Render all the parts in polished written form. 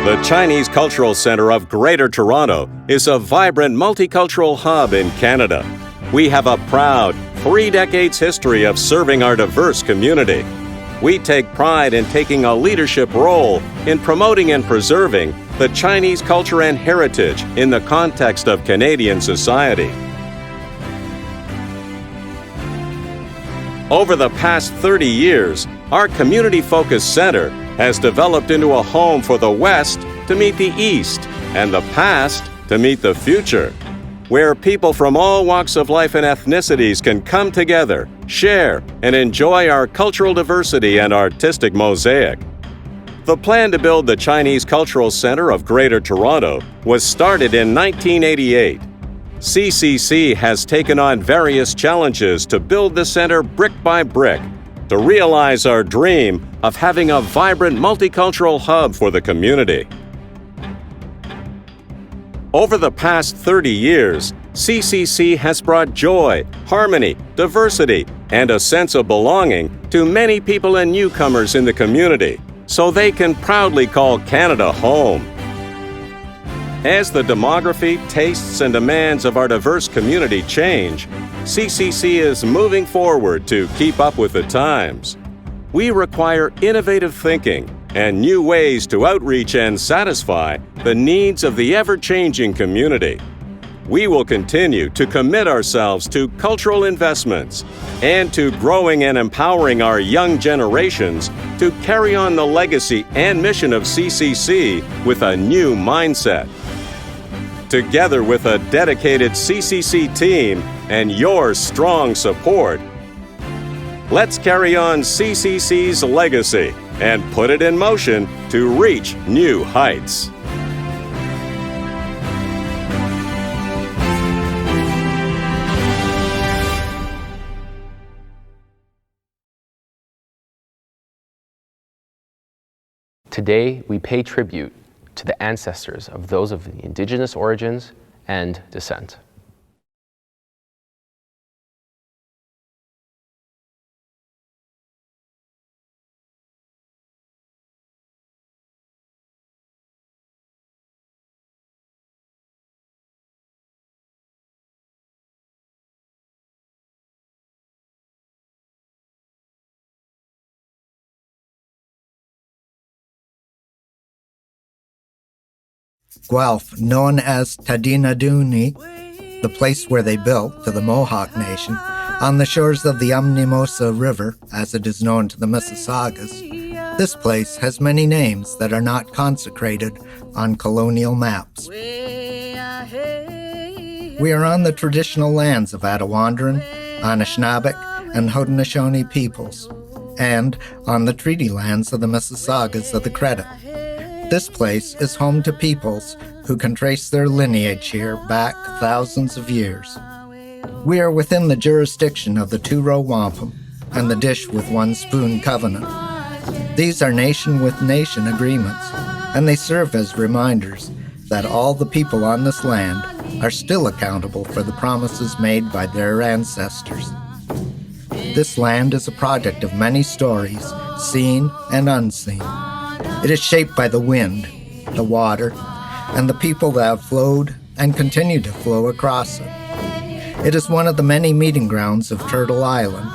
The Chinese Cultural Centre of Greater Toronto is a vibrant multicultural hub in Canada. We have a proud 3 decades history of serving our diverse community. We take pride in taking a leadership role in promoting and preserving the Chinese culture and heritage in the context of Canadian society. Over the past 30 years, our community-focused centre has developed into a home for the West to meet the East and the past to meet the future, where people from all walks of life and ethnicities can come together, share, and enjoy our cultural diversity and artistic mosaic. The plan to build the Chinese Cultural Centre of Greater Toronto was started in 1988. CCC has taken on various challenges to build the centre brick by brick to realize our dream of having a vibrant multicultural hub for the community. Over the past 30 years, CCC has brought joy, harmony, diversity, and a sense of belonging to many people and newcomers in the community, so they can proudly call Canada home. As the demography, tastes, and demands of our diverse community change, CCC is moving forward to keep up with the times. We require innovative thinking and new ways to outreach and satisfy the needs of the ever-changing community. We will continue to commit ourselves to cultural investments and to growing and empowering our young generations to carry on the legacy and mission of CCC with a new mindset. Together with a dedicated CCC team and your strong support, let's carry on CCC's legacy and put it in motion to reach new heights. Today, we pay tribute to the ancestors of those of the Indigenous origins and descent. Guelph, known as Tadinaduni, the place where they built to the Mohawk Nation, on the shores of the Amnimosa River, as it is known to the Mississaugas, this place has many names that are not consecrated on colonial maps. We are on the traditional lands of Attawandaron, Anishinaabeg, and Haudenosaunee peoples, and on the treaty lands of the Mississaugas of the Credit. This place is home to peoples who can trace their lineage here back thousands of years. We are within the jurisdiction of the two-row wampum and the dish with one spoon covenant. These are nation with nation agreements, and they serve as reminders that all the people on this land are still accountable for the promises made by their ancestors. This land is a product of many stories, seen and unseen. It is shaped by the wind, the water, and the people that have flowed and continue to flow across it. It is one of the many meeting grounds of Turtle Island.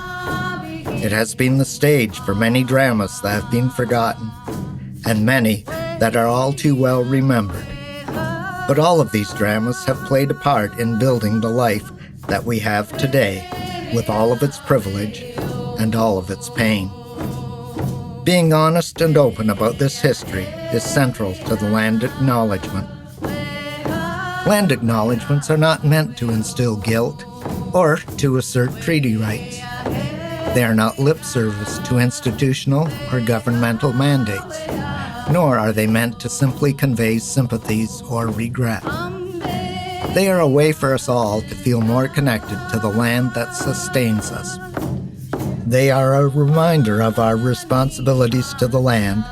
It has been the stage for many dramas that have been forgotten, and many that are all too well remembered. But all of these dramas have played a part in building the life that we have today, with all of its privilege and all of its pain. Being honest and open about this history is central to the land acknowledgement. Land acknowledgements are not meant to instill guilt or to assert treaty rights. They are not lip service to institutional or governmental mandates, nor are they meant to simply convey sympathies or regret. They are a way for us all to feel more connected to the land that sustains us. They are a reminder of our responsibilities to the land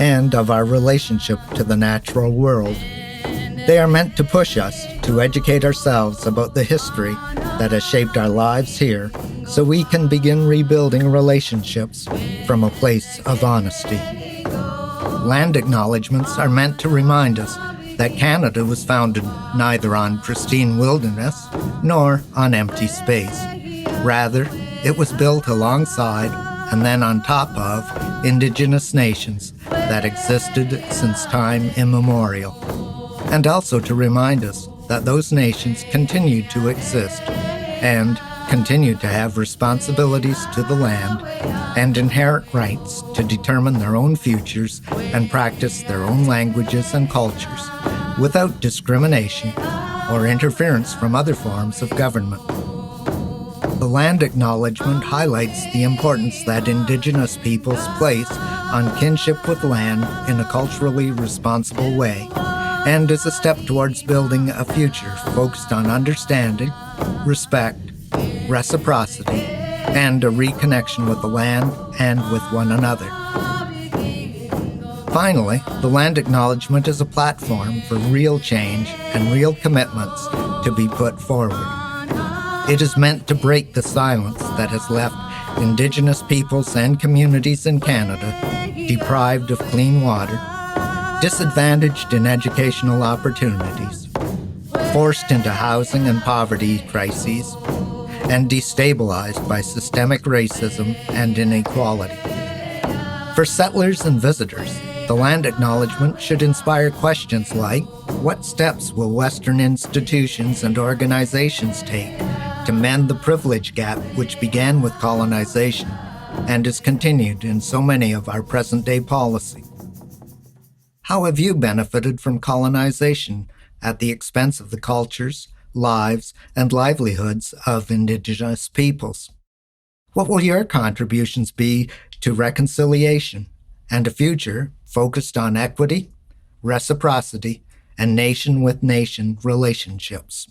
and of our relationship to the natural world. They are meant to push us to educate ourselves about the history that has shaped our lives here so we can begin rebuilding relationships from a place of honesty. Land acknowledgements are meant to remind us that Canada was founded neither on pristine wilderness nor on empty space. Rather, it was built alongside and then on top of Indigenous nations that existed since time immemorial. And also to remind us that those nations continued to exist and continue to have responsibilities to the land and inherent rights to determine their own futures and practice their own languages and cultures without discrimination or interference from other forms of government. The land acknowledgement highlights the importance that Indigenous peoples place on kinship with land in a culturally responsible way, and is a step towards building a future focused on understanding, respect, reciprocity, and a reconnection with the land and with one another. Finally, the land acknowledgement is a platform for real change and real commitments to be put forward. It is meant to break the silence that has left Indigenous peoples and communities in Canada deprived of clean water, disadvantaged in educational opportunities, forced into housing and poverty crises, and destabilized by systemic racism and inequality. For settlers and visitors, the land acknowledgement should inspire questions like, what steps will Western institutions and organizations take to mend the privilege gap which began with colonization and is continued in so many of our present-day policy? How have you benefited from colonization at the expense of the cultures, lives, and livelihoods of Indigenous peoples? What will your contributions be to reconciliation and a future focused on equity, reciprocity, and nation-with-nation relationships?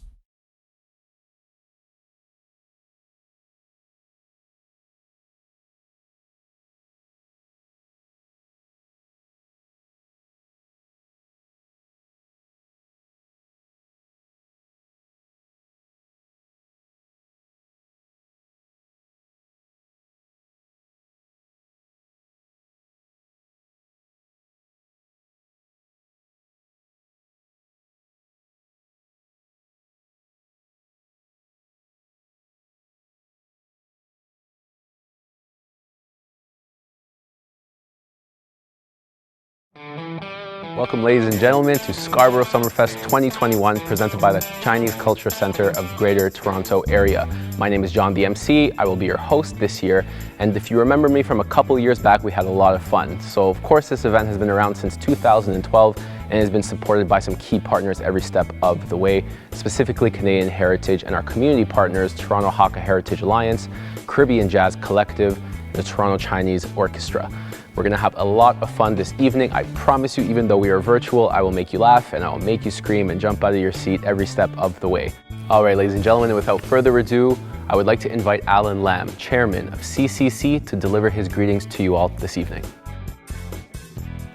Welcome, ladies and gentlemen, to Scarborough SummerFest 2021, presented by the Chinese Culture Centre of Greater Toronto Area. My name is John, the MC. I will be your host this year, and if you remember me from a couple years back, we had a lot of fun. So, of course, this event has been around since 2012 and has been supported by some key partners every step of the way, specifically Canadian Heritage and our community partners, Toronto Hakka Heritage Alliance, Caribbean Jazz Collective, and the Toronto Chinese Orchestra. We're gonna have a lot of fun this evening. I promise you, even though we are virtual, I will make you laugh and I will make you scream and jump out of your seat every step of the way. All right, ladies and gentlemen, and without further ado, I would like to invite Alan Lam, Chairman of CCC, to deliver his greetings to you all this evening.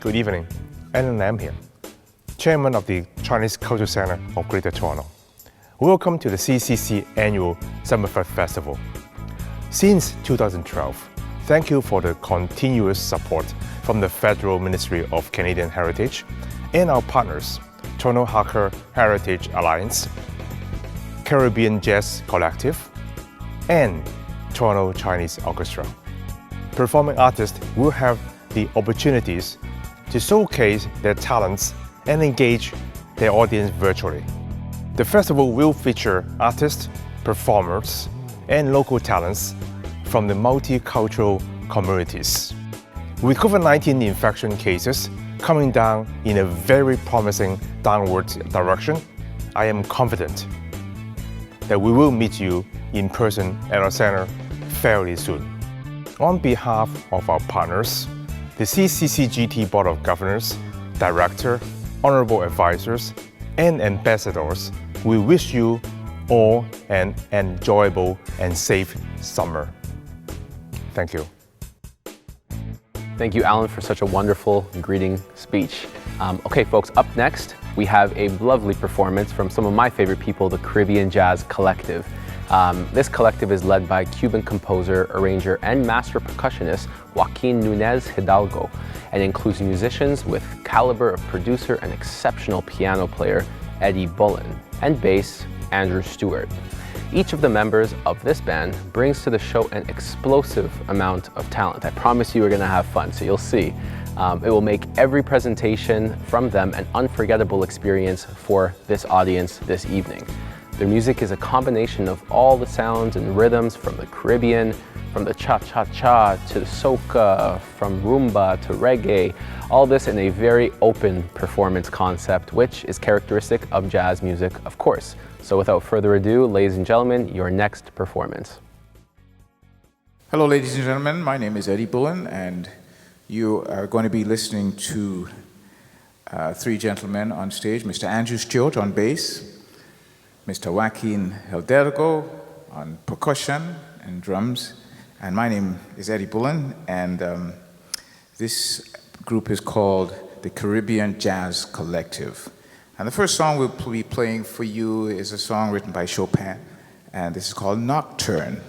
Good evening. Alan Lam here, Chairman of the Chinese Culture Centre of Greater Toronto. Welcome to the CCC Annual SummerFest Festival. Since 2012, thank you for the continuous support from the Federal Ministry of Canadian Heritage and our partners, Toronto Hakka Heritage Alliance, Caribbean Jazz Collective, and Toronto Chinese Orchestra. Performing artists will have the opportunities to showcase their talents and engage their audience virtually. The festival will feature artists, performers, and local talents from the multicultural communities. With COVID-19 infection cases coming down in a very promising downward direction, I am confident that we will meet you in person at our center fairly soon. On behalf of our partners, the CCCGT Board of Governors, Director, Honorable Advisors, and Ambassadors, we wish you all an enjoyable and safe summer. Thank you. Thank you, Alan, for such a wonderful greeting speech. Okay, folks, up next, we have a lovely performance from some of my favorite people, the Caribbean Jazz Collective. This collective is led by Cuban composer, arranger, and master percussionist Joaquin Joaquin Nunez Hidalgo and includes musicians with caliber of producer and exceptional piano player Eddie Bullen and bass Andrew Stewart. Each of the members of this band brings to the show an explosive amount of talent. I promise you we're gonna have fun, so you'll see. It will make every presentation from them an unforgettable experience for this audience this evening. Their music is a combination of all the sounds and rhythms from the Caribbean, from the cha-cha-cha to the soca, from rumba to reggae, all this in a very open performance concept, which is characteristic of jazz music, of course. So without further ado, ladies and gentlemen, your next performance. Hello, ladies and gentlemen. My name is Eddie Bullen, and you are going to be listening to three gentlemen on stage. Mr. Andrew Stewart on bass, Mr. Joaquin Hidalgo on percussion and drums, and my name is Eddie Bullen, and this group is called the Caribbean Jazz Collective. And the first song we'll be playing for you is a song written by Chopin, and this is called Nocturne.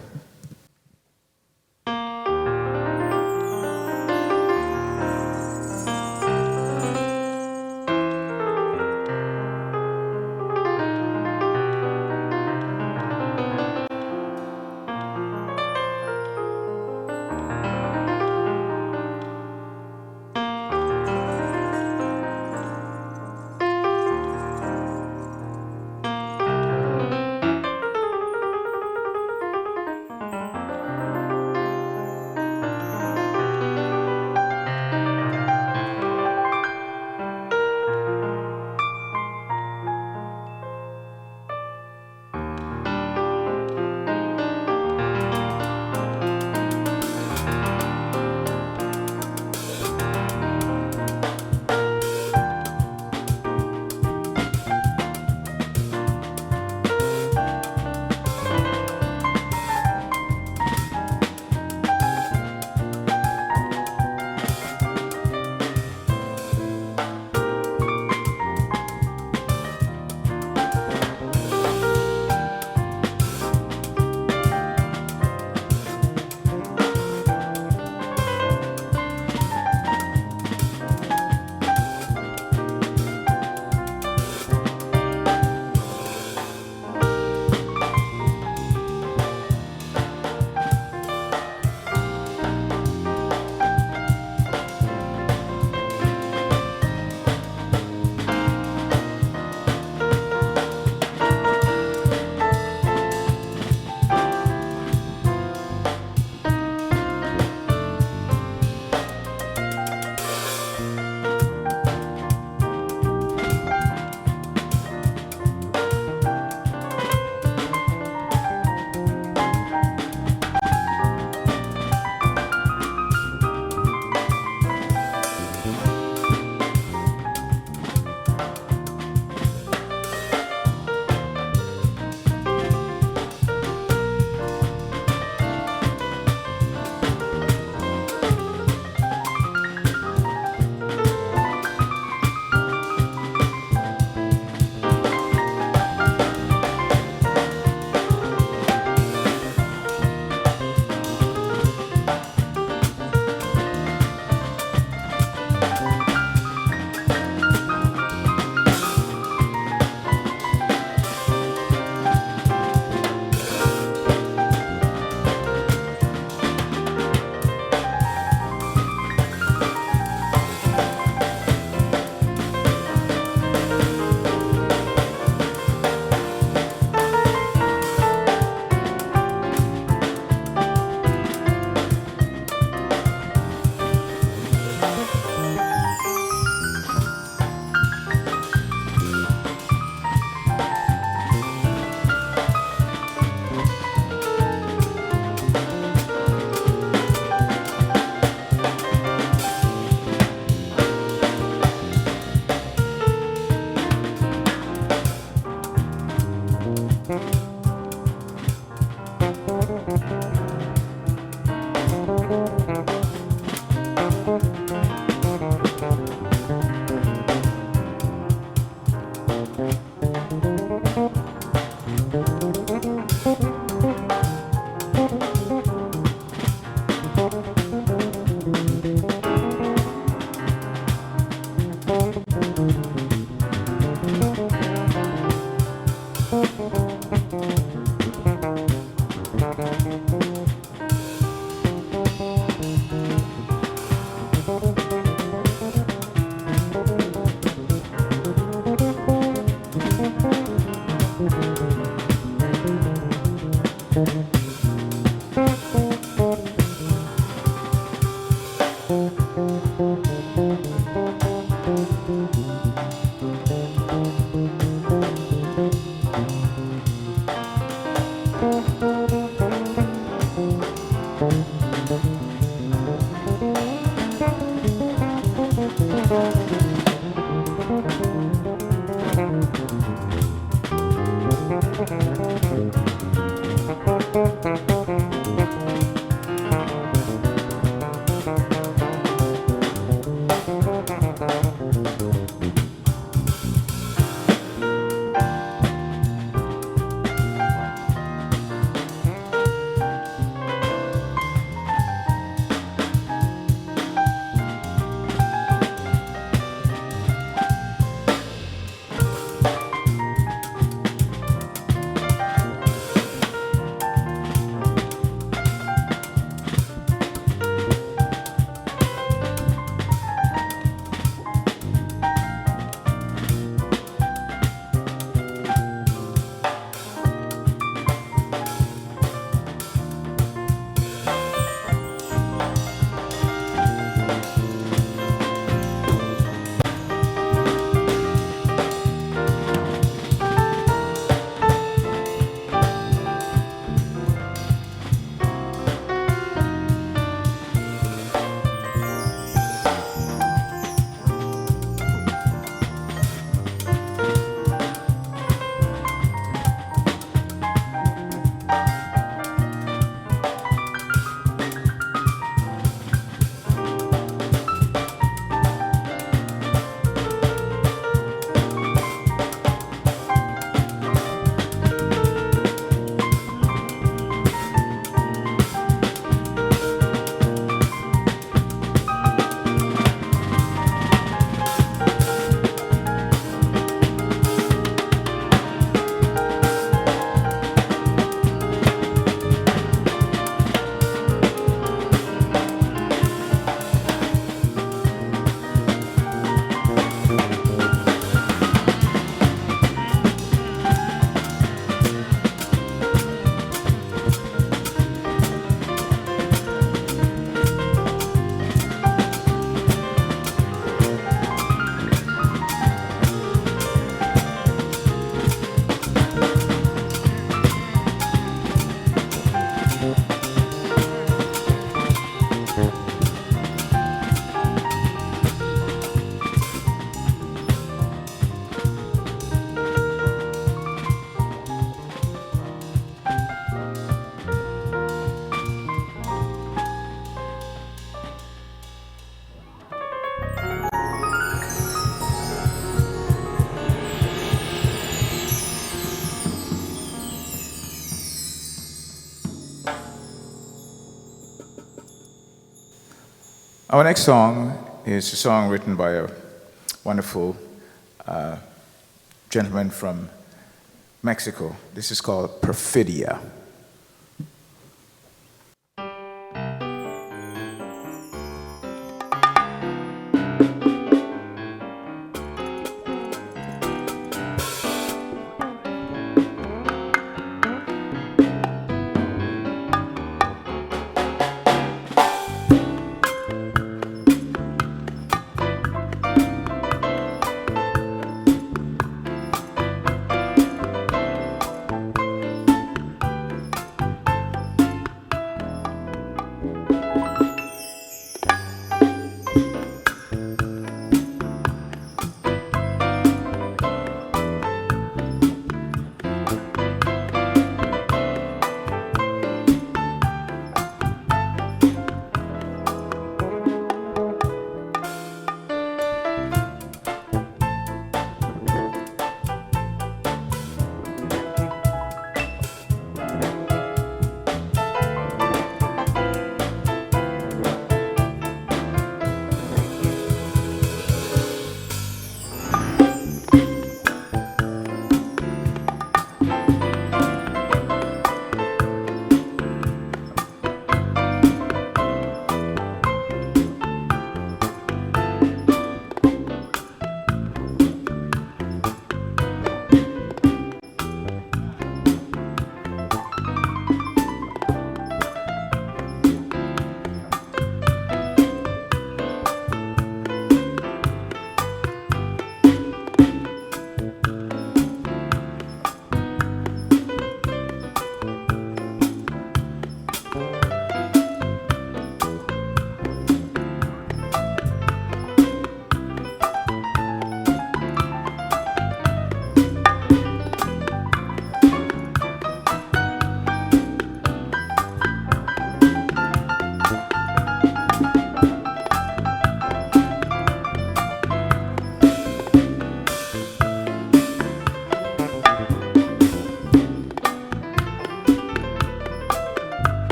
Our next song is a song written by a wonderful gentleman from Mexico. This is called Perfidia.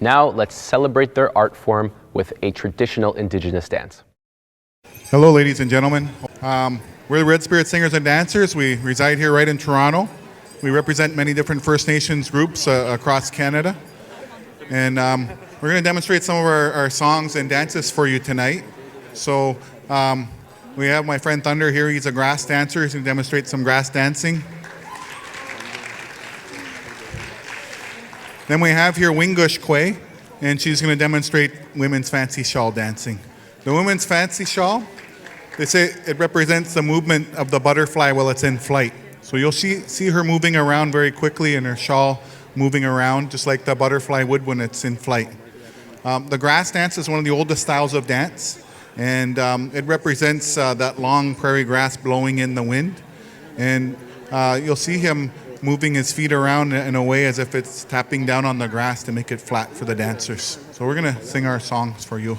Now let's celebrate their art form with a traditional Indigenous dance. Hello, ladies and gentlemen. We're the Red Spirit Singers and Dancers. We reside here right in Toronto. We represent many different First Nations groups across Canada. And we're going to demonstrate some of our songs and dances for you tonight. So we have my friend Thunder here. He's a grass dancer. He's going to demonstrate some grass dancing. Then we have here Wingush Kwe, and she's going to demonstrate women's fancy shawl dancing. The women's fancy shawl, they say it represents the movement of the butterfly while it's in flight. So you'll see her moving around very quickly and her shawl moving around just like the butterfly would when it's in flight. The grass dance is one of the oldest styles of dance, and it represents that long prairie grass blowing in the wind. And you'll see him moving his feet around in a way as if it's tapping down on the grass to make it flat for the dancers. So we're going to sing our songs for you.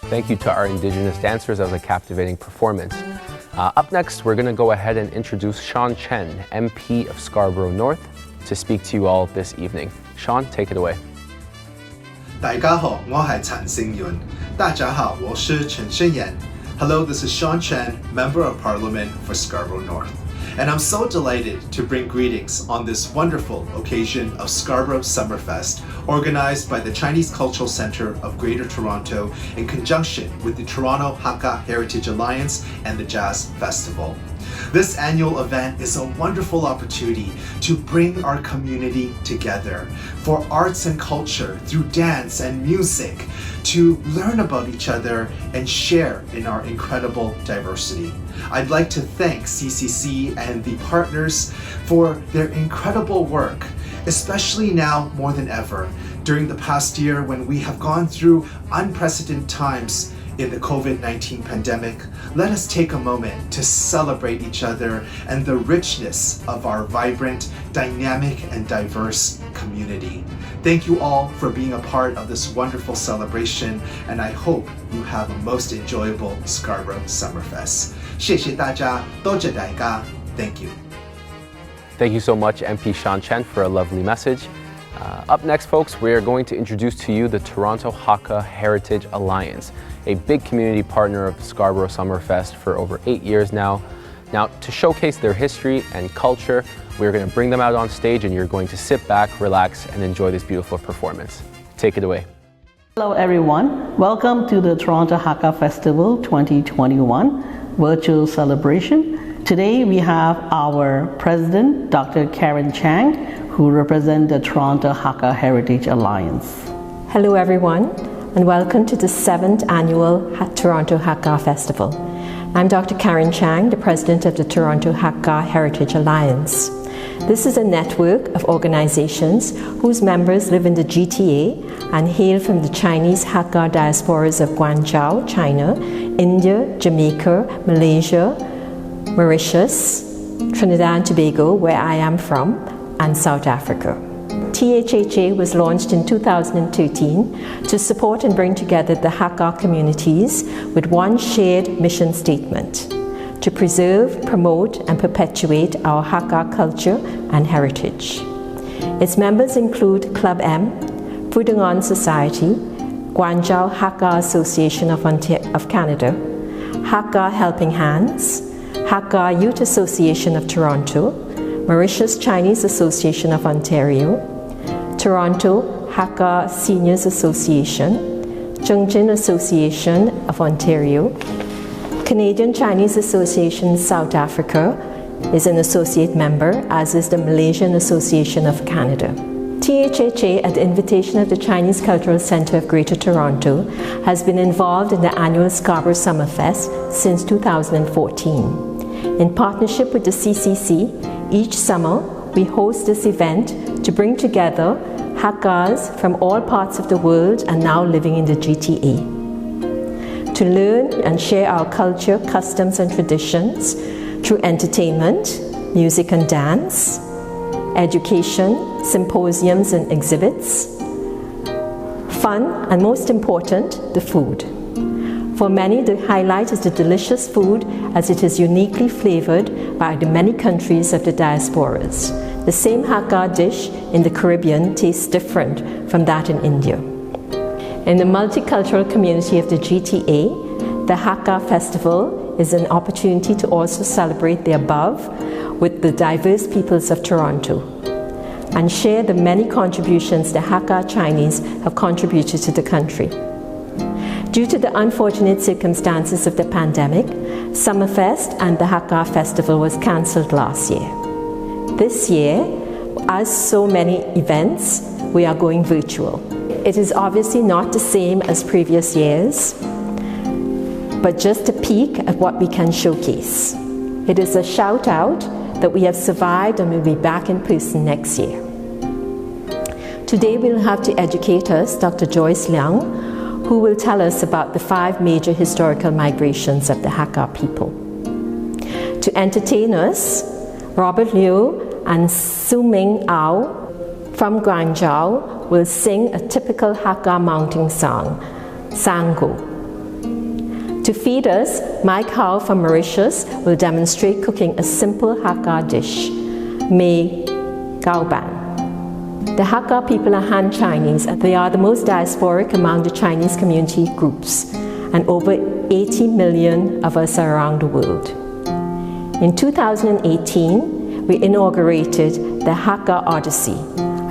Thank you to our Indigenous dancers. That was a captivating performance. Up next, we're going to go ahead and introduce Sean Chen, MP of Scarborough North, to speak to you all this evening. Sean, take it away. 大家好，我係陳勝元。大家好，我是陳勝元。Hello, this is Sean Chen, Member of Parliament for Scarborough North. And I'm so delighted to bring greetings on this wonderful occasion of Scarborough SummerFest, organized by the Chinese Cultural Center of Greater Toronto in conjunction with the Toronto Hakka Heritage Alliance and the Jazz Festival. This annual event is a wonderful opportunity to bring our community together for arts and culture through dance and music, to learn about each other and share in our incredible diversity. I'd like to thank CCC and the partners for their incredible work, especially now more than ever during the past year when we have gone through unprecedented times in the COVID-19 pandemic. Let us take a moment to celebrate each other and the richness of our vibrant, dynamic, and diverse community. Thank you all for being a part of this wonderful celebration, and I hope you have a most enjoyable Scarborough SummerFest. 谢谢大家，多谢大家. Thank you. Thank you so much, MP Sean Chen, for a lovely message. Up next, folks, we are going to introduce to you the Toronto Hakka Heritage Alliance, a big community partner of Scarborough SummerFest for over 8 years now. Now, to showcase their history and culture, we're going to bring them out on stage and you're going to sit back, relax, and enjoy this beautiful performance. Take it away. Hello everyone, welcome to the Toronto Hakka Festival 2021 virtual celebration. Today we have our president, Dr. Karen Chang, who represents the Toronto Hakka Heritage Alliance. Hello everyone, and welcome to the 7th annual Toronto Hakka Festival. I'm Dr. Karen Chang, the president of the Toronto Hakka Heritage Alliance. This is a network of organizations whose members live in the GTA and hail from the Chinese Hakka diasporas of Guangzhou, China, India, Jamaica, Malaysia, Mauritius, Trinidad and Tobago, where I am from, and South Africa. THHA was launched in 2013 to support and bring together the Hakka communities with one shared mission statement: to preserve, promote, and perpetuate our Hakka culture and heritage. Its members include Club M, Fudungon Society, Guangzhou Hakka Association of Canada, Hakka Helping Hands, Hakka Youth Association of Toronto, Mauritius Chinese Association of Ontario, Toronto Hakka Seniors Association, Zhengjin Association of Ontario, Canadian Chinese Association South Africa is an associate member, as is the Malaysian Association of Canada. THHA, at the invitation of the Chinese Cultural Centre of Greater Toronto, has been involved in the annual Scarborough SummerFest since 2014. In partnership with the CCC, each summer we host this event to bring together Hakkas from all parts of the world and now living in the GTA, to learn and share our culture, customs and traditions through entertainment, music and dance, education, symposiums and exhibits, fun, and most important, the food. For many, the highlight is the delicious food, as it is uniquely flavored by the many countries of the diasporas. The same Hakka dish in the Caribbean tastes different from that in India. In the multicultural community of the GTA, the Hakka Festival is an opportunity to also celebrate the above with the diverse peoples of Toronto and share the many contributions the Hakka Chinese have contributed to the country. Due to the unfortunate circumstances of the pandemic, SummerFest and the Hakka Festival was cancelled last year. This year, as so many events, we are going virtual. It is obviously not the same as previous years, but just a peek at what we can showcase. It is a shout out that we have survived and will be back in person next year. Today we'll have to educate us Dr. Joyce Liang, who will tell us about the 5 major historical migrations of the Hakka people. To entertain us, Robert Liu and Su Ming Ao from Guangzhou will sing a typical Hakka mounting song, Sango. To feed us, Mike Howe from Mauritius will demonstrate cooking a simple Hakka dish, Mei Gaoban. The Hakka people are Han Chinese, and they are the most diasporic among the Chinese community groups, and over 80 million of us are around the world. In 2018, we inaugurated the Hakka Odyssey,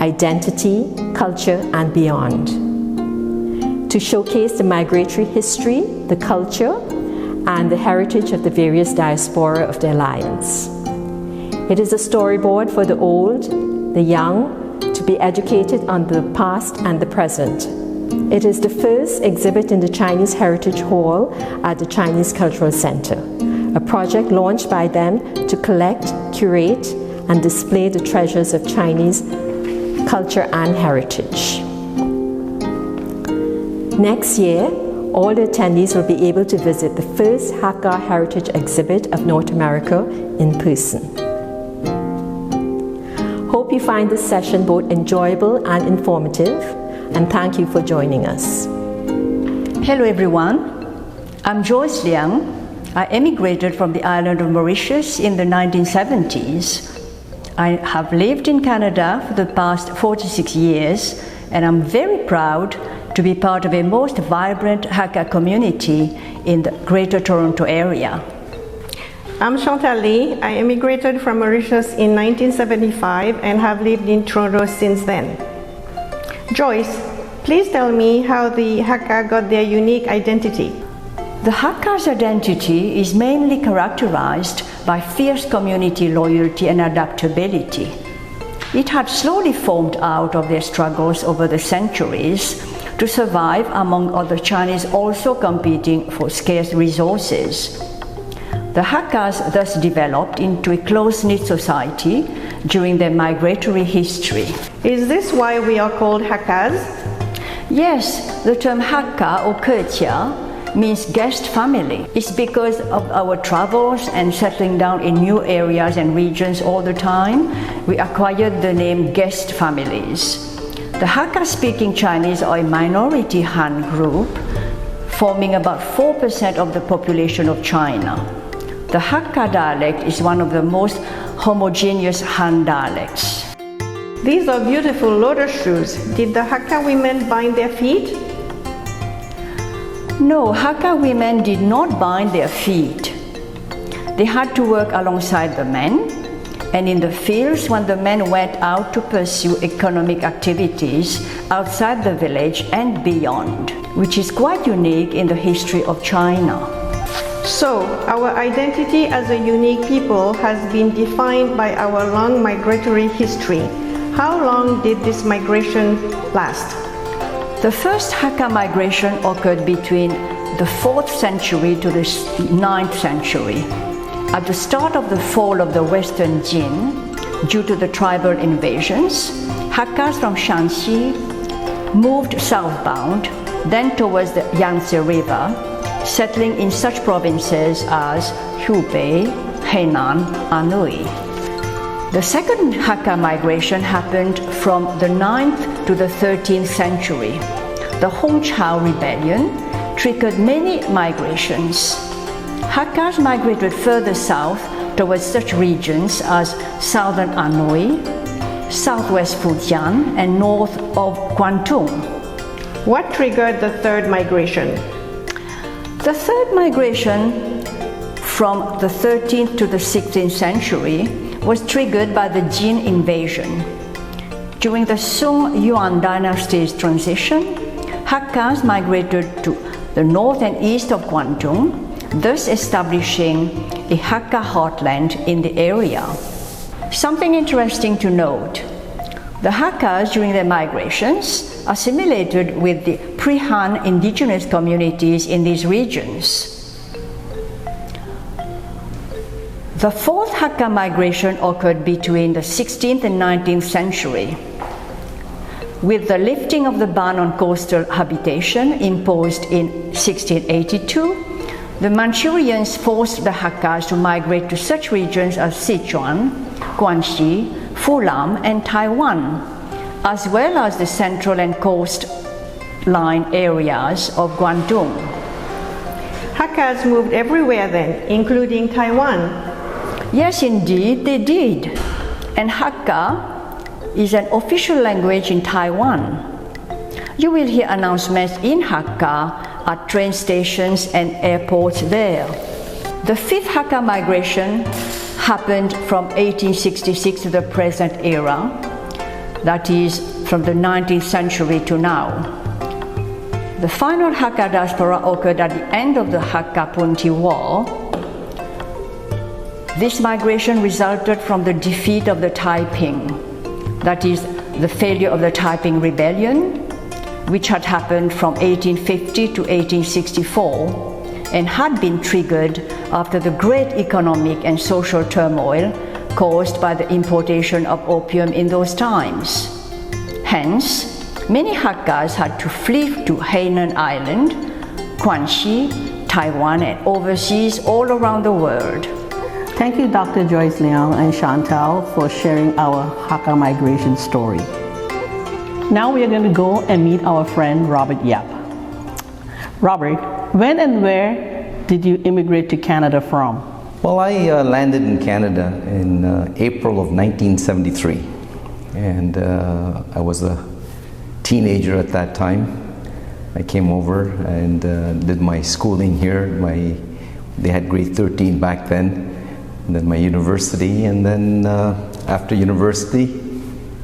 Identity, Culture and Beyond, to showcase the migratory history, the culture, and the heritage of the various diaspora of the Alliance. It is a storyboard for the old, the young, to be educated on the past and the present. It is the first exhibit in the Chinese Heritage Hall at the Chinese Cultural Centre, a project launched by them to collect, curate, and display the treasures of Chinese culture and heritage. Next year, all the attendees will be able to visit the first Hakka Heritage exhibit of North America in person. Hope you find this session both enjoyable and informative, and thank you for joining us. Hello everyone, I'm Joyce Liang. I emigrated from the island of Mauritius in the 1970s. I have lived in Canada for the past 46 years, and I'm very proud to be part of a most vibrant Hakka community in the Greater Toronto area. I'm Chantal Lee. I immigrated from Mauritius in 1975 and have lived in Toronto since then. Joyce, please tell me how the Hakka got their unique identity. The Hakka's identity is mainly characterized by fierce community loyalty and adaptability. It had slowly formed out of their struggles over the centuries to survive among other Chinese also competing for scarce resources. The Hakkas thus developed into a close-knit society during their migratory history. Is this why we are called Hakkas? Yes, the term Hakka or Ketia means guest family. It's because of our travels and settling down in new areas and regions all the time, we acquired the name guest families. The Hakka-speaking Chinese are a minority Han group, forming about 4% of the population of China. The Hakka dialect is one of the most homogeneous Han dialects. These are beautiful lotus shoes. Did the Hakka women bind their feet? No, Hakka women did not bind their feet. They had to work alongside the men and in the fields when the men went out to pursue economic activities outside the village and beyond, which is quite unique in the history of China. So, our identity as a unique people has been defined by our long migratory history. How long did this migration last? The first Hakka migration occurred between the 4th century to the 9th century. At the start of the fall of the Western Jin, due to the tribal invasions, Hakkas from Shanxi moved southbound, then towards the Yangtze River, settling in such provinces as Hubei, Henan, Anhui. The second Hakka migration happened from the 9th to the 13th century. The Hongqiao rebellion triggered many migrations. Hakkas migrated further south towards such regions as southern Anhui, southwest Fujian, and north of Guangdong. What triggered the third migration? The third migration from the 13th to the 16th century was triggered by the Jin invasion. During the Song-Yuan dynasty's transition, Hakkas migrated to the north and east of Guangdong, thus establishing a Hakka heartland in the area. Something interesting to note, the Hakkas during their migrations assimilated with the pre-Han indigenous communities in these regions. The fourth Hakka migration occurred between the 16th and 19th century. With the lifting of the ban on coastal habitation imposed in 1682, the Manchurians forced the Hakkas to migrate to such regions as Sichuan, Guangxi, Fulam, and Taiwan, as well as the central and coastline areas of Guangdong. Hakkas moved everywhere then, including Taiwan. Yes, indeed, they did. And Hakka is an official language in Taiwan. You will hear announcements in Hakka at train stations and airports there. The fifth Hakka migration happened from 1866 to the present era, that is, from the 19th century to now. The final Hakka diaspora occurred at the end of the Hakka-Punti War. This migration resulted from the defeat of the Taiping, that is, the failure of the Taiping Rebellion, which had happened from 1850 to 1864 and had been triggered after the great economic and social turmoil caused by the importation of opium in those times. Hence, many Hakkas had to flee to Hainan Island, Guangxi, Taiwan, and overseas all around the world. Thank you, Dr. Joyce Liang and Chantal, for sharing our Hakka migration story. Now we are going to go and meet our friend Robert Yap. Robert, when and where did you immigrate to Canada from? Well, I landed in Canada in April of 1973, and I was a teenager at that time. I came over and did my schooling here. They had grade 13 back then. and then my university, and then after university,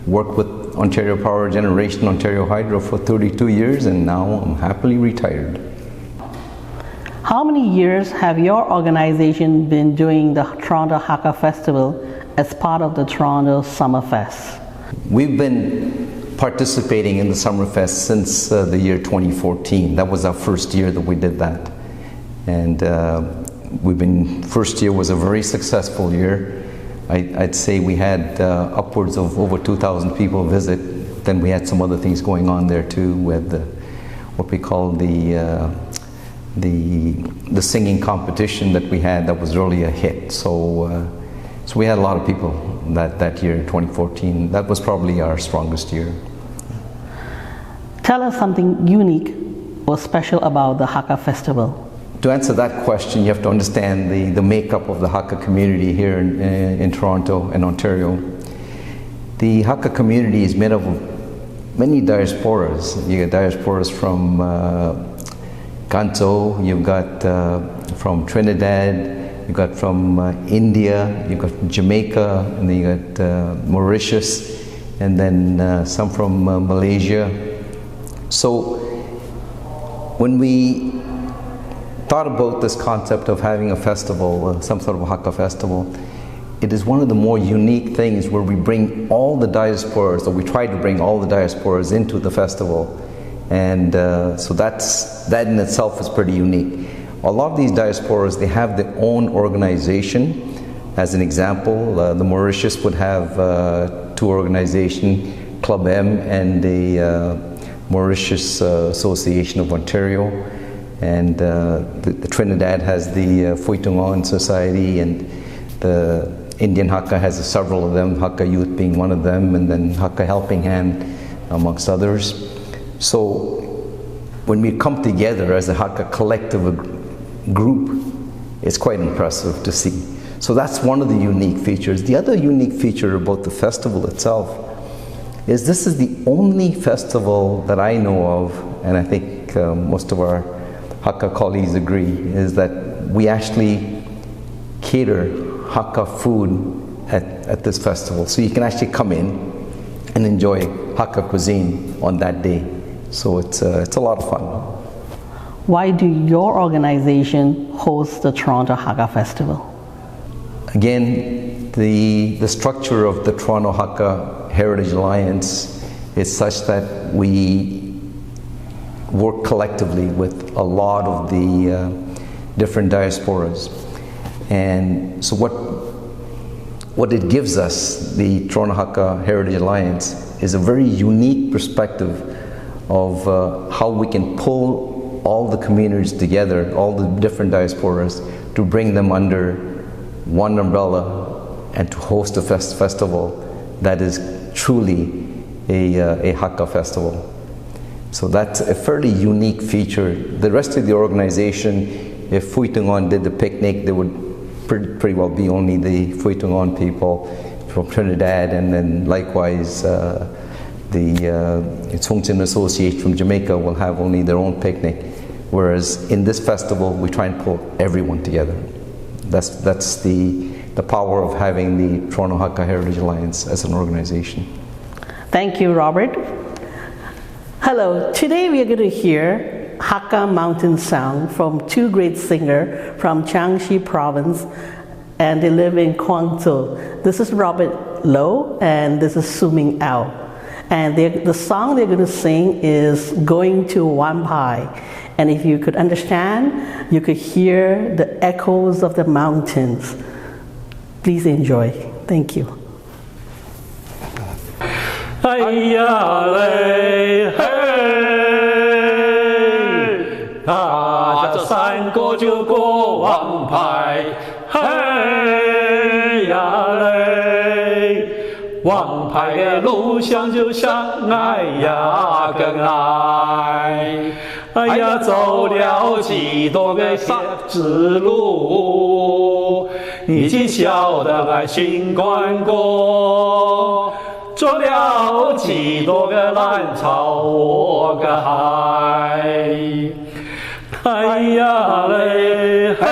worked with Ontario Power Generation, Ontario Hydro for 32 years, and now I'm happily retired. How many years have your organization been doing the Toronto Hakka Festival as part of the Toronto SummerFest? We've been participating in the SummerFest since the year 2014. That was our first year that we did that. And first year was a very successful year. I'd say we had upwards of over 2,000 people visit. Then we had some other things going on there too, with what we call the singing competition that we had that was really a hit. So we had a lot of people that year in 2014. That was probably our strongest year. Tell us something unique or special about the Hakka Festival. To answer that question, you have to understand the makeup of the Hakka community here in Toronto and Ontario. The Hakka community is made up of many diasporas. You got diasporas from Ganto, you've got from Trinidad, you've got from India, you've got from Jamaica, and then you got Mauritius, and then some from Malaysia. So when we thought about this concept of having a festival, some sort of a Hakka festival, it is one of the more unique things where we bring all the diasporas, or we try to bring all the diasporas into the festival. And so that in itself is pretty unique. A lot of these diasporas, they have their own organization. As an example, the Mauritius would have two organizations, Club M and the Mauritius Association of Ontario. And the Trinidad has the Fuitungon Society, and the Indian Hakka has several of them, Hakka Youth being one of them, and then Hakka Helping Hand amongst others. So when we come together as a Hakka collective group, it's quite impressive to see. So that's one of the unique features. The other unique feature about the festival itself is this is the only festival that I know of, and I think most of our Hakka colleagues agree, is that we actually cater Hakka food at this festival. So you can actually come in and enjoy Hakka cuisine on that day. So it's a lot of fun. Why do your organization host the Toronto Hakka Festival? Again, the structure of the Toronto Hakka Heritage Alliance is such that we work collectively with a lot of the different diasporas. And so what it gives us, the Toronto Hakka Heritage Alliance, is a very unique perspective of how we can pull all the communities together, all the different diasporas, to bring them under one umbrella and to host a festival that is truly a Hakka festival. So that's a fairly unique feature. The rest of the organization, if Fuitungon did the picnic, there would pretty well be only the Fuitungon people from Trinidad, and then likewise the Tsongtsin Association from Jamaica will have only their own picnic. Whereas in this festival, we try and pull everyone together. That's the power of having the Toronto Hakka Heritage Alliance as an organization. Thank you, Robert. Hello, today we are going to hear Hakka Mountain Song from two great singers from Jiangxi province, and they live in Guangzhou. This is Robert Low and this is Suming Ao. And the song they're going to sing is Going to Wampai. And if you could understand, you could hear the echoes of the mountains. Please enjoy. Thank you. 哎呀嘞嘿，这山过就过王牌，嘿呀嘞，王牌的路相就像爱呀更爱，哎呀走了几多个山之路，已经晓得爱新冠过。 做了几多个浪潮我个海，哎呀嘞嘿，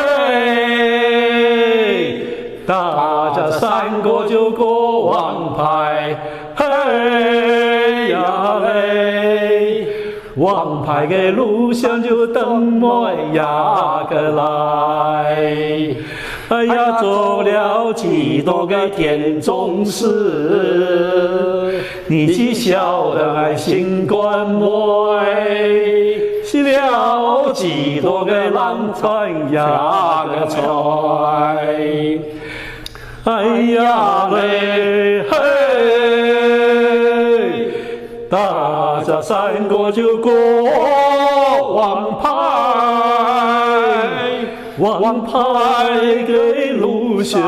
大家三个就过王牌，嘿呀嘞，王牌的路上就等我呀个来。哎呀，做了几多个田种事，你只晓得爱心关怀。是了几多个烂船呀个船，哎呀嘞嘿，大家三个就过王牌，王牌的路上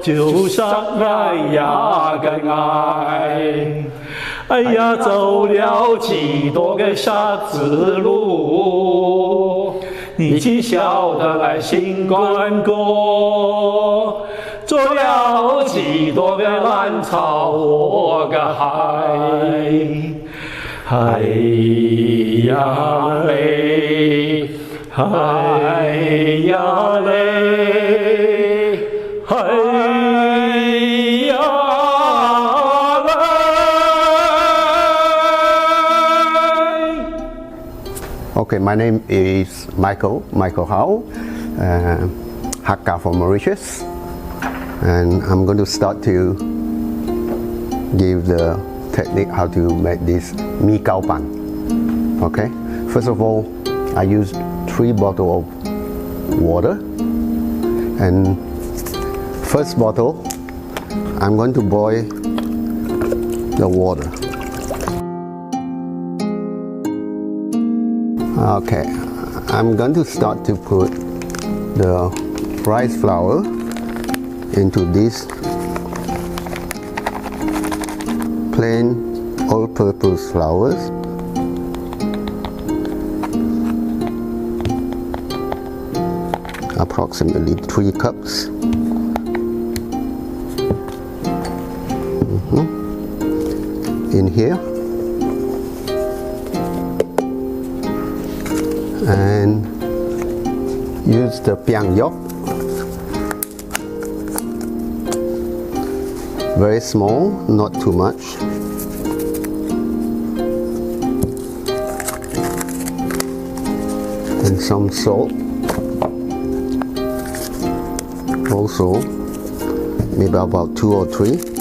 就上爱呀个爱。哎呀，走了几多个沙子路，你只晓得来新关过，做了几多个烂草我个海，哎呀嘞，哎呀嘞，哎呀。Okay, my name is Michael Howe, Hakka from Mauritius, and I'm going to start to give the technique how to make this mi cao pan. Okay, first of all, I use 3 bottles of water, and first bottle, I'm going to boil the water. Okay, I'm going to start to put the rice flour into this plain all-purpose flours. Approximately 3 cups. In here. And use the piang yok, very small, not too much. And some salt, also maybe about 2 or 3.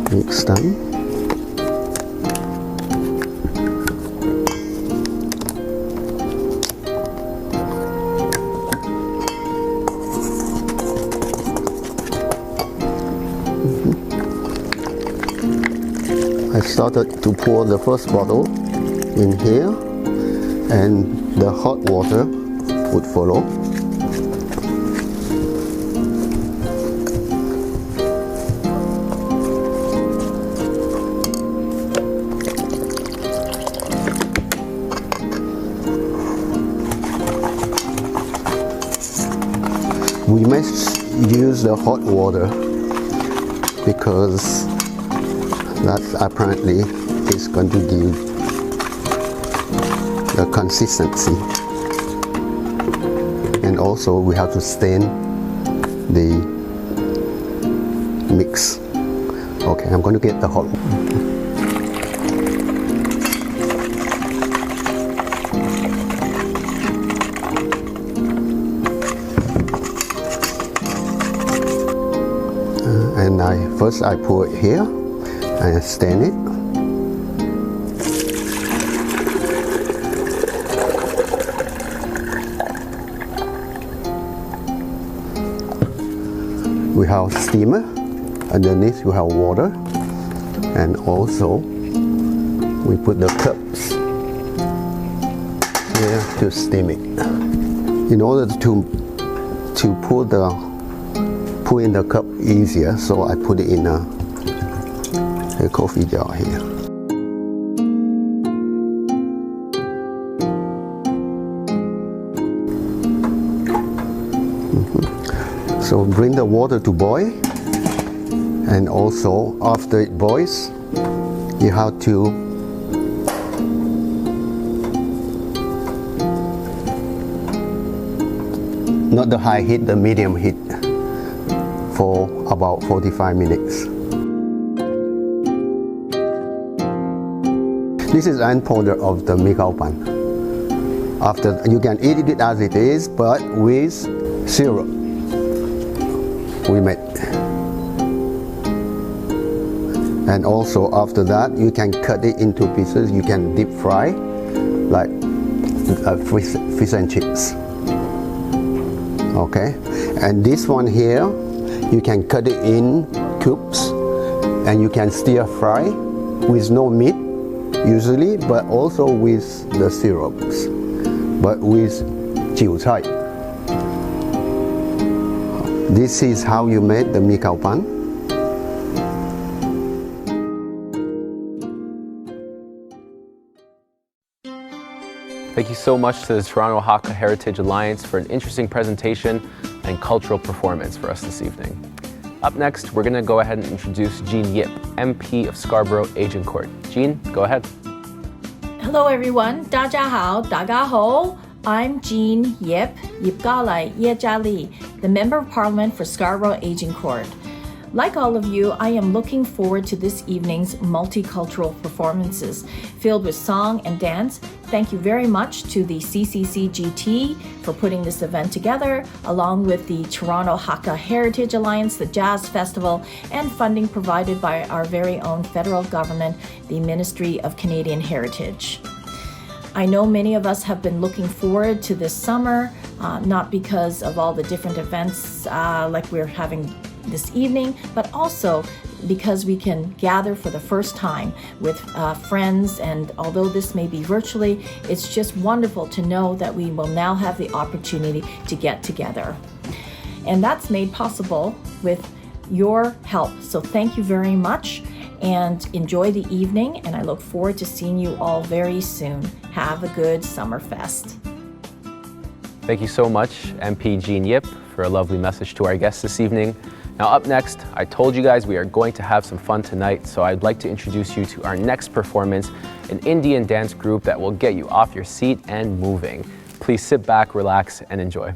Mix them. I started to pour the first bottle in here, and the hot water would follow. We must use the hot water because that apparently is going to give the consistency, and also we have to stain the mix. Okay, I'm going to get the hot water. And first I pour it here and stain it. We have steamer, underneath we have water, and also we put the cups here to steam it. In order to put in the cup easier, so I put it in a coffee jar here. So bring the water to boil. And also, after it boils, you have to not the high heat, the medium heat for about 45 minutes. This is end product of the mi khao pan. After, you can eat it as it is, but with syrup we made. And also after that, you can cut it into pieces. You can deep fry like fish and chips. Okay, and this one here, you can cut it in cubes, and you can stir fry with no meat usually, but also with the syrups, but with jiu cai. This is how you make the mi khao pan. Thank you so much to the Toronto Hakka Heritage Alliance for an interesting presentation and cultural performance for us this evening. Up next, we're going to go ahead and introduce Jean Yip, MP of Scarborough Agincourt. Jean, go ahead. Hello everyone, 大家好, 大家好. I'm Jean Yip, Yip Galai Ye Jali, the Member of Parliament for Scarborough Agincourt. Like all of you, I am looking forward to this evening's multicultural performances filled with song and dance. Thank you very much to the CCCGT for putting this event together, along with the Toronto Hakka Heritage Alliance, the Jazz Festival, and funding provided by our very own federal government, the Ministry of Canadian Heritage. I know many of us have been looking forward to this summer, not because of all the different events like we're having this evening, but also because we can gather for the first time with friends, and although this may be virtually, it's just wonderful to know that we will now have the opportunity to get together. And that's made possible with your help. So thank you very much, and enjoy the evening, and I look forward to seeing you all very soon. Have a good SummerFest. Thank you so much, MP Jean Yip, for a lovely message to our guests this evening. Now up next, I told you guys we are going to have some fun tonight, so I'd like to introduce you to our next performance, an Indian dance group that will get you off your seat and moving. Please sit back, relax, and enjoy.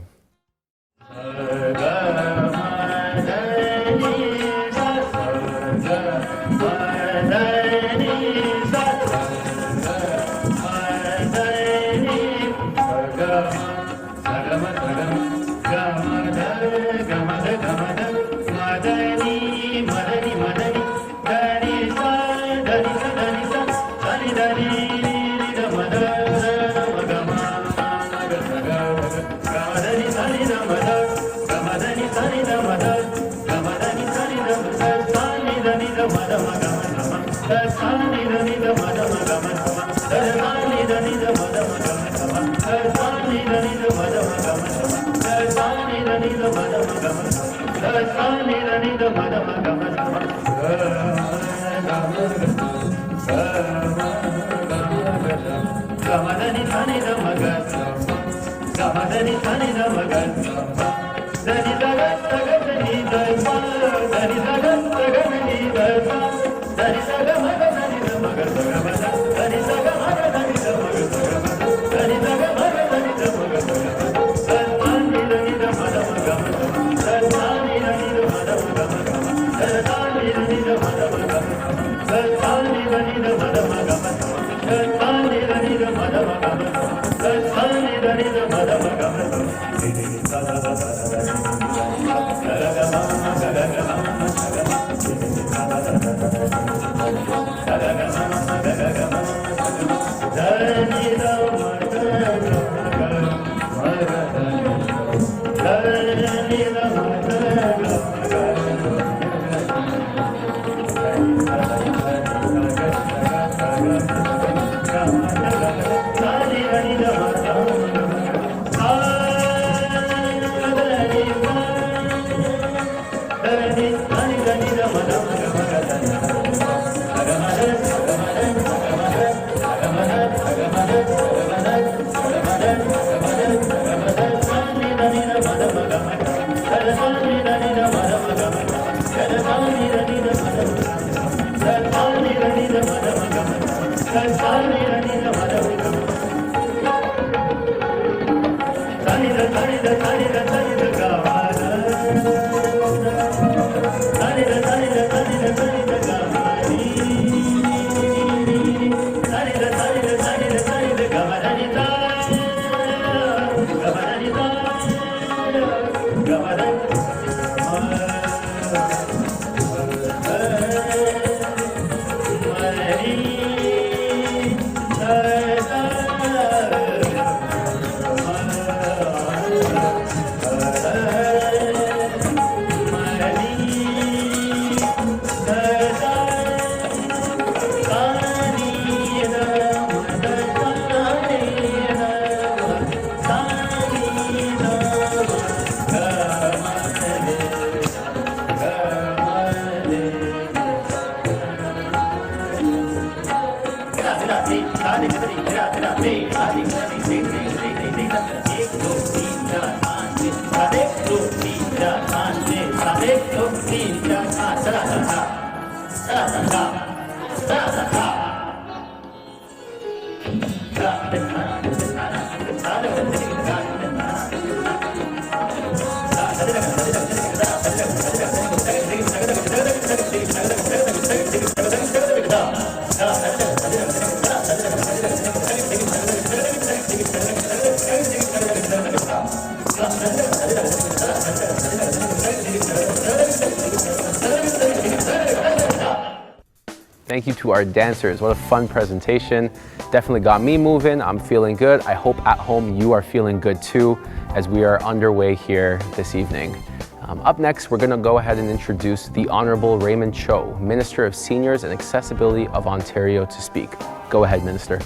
Thank you to our dancers. What a fun presentation. Definitely got me moving. I'm feeling good. I hope at home you are feeling good too as we are underway here this evening. Up next, we're going to go ahead and introduce the Honourable Raymond Cho, Minister of Seniors and Accessibility of Ontario, to speak. Go ahead, Minister.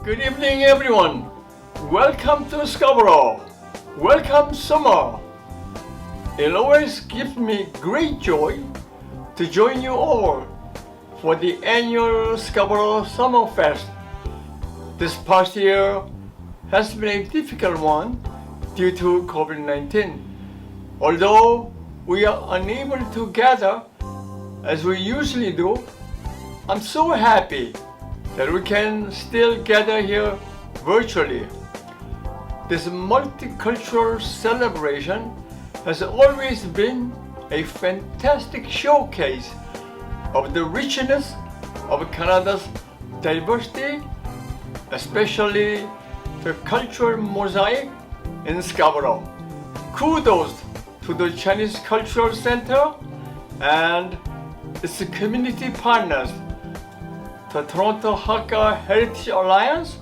Good evening, everyone. Welcome to Scarborough. Welcome, summer. It always gives me great joy to join you all for the annual Scarborough SummerFest. This past year has been a difficult one due to COVID-19. Although we are unable to gather as we usually do, I'm so happy that we can still gather here virtually. This multicultural celebration has always been a fantastic showcase of the richness of Canada's diversity, especially the cultural mosaic in Scarborough. Kudos to the Chinese Cultural Center and its community partners, the Toronto Hakka Heritage Alliance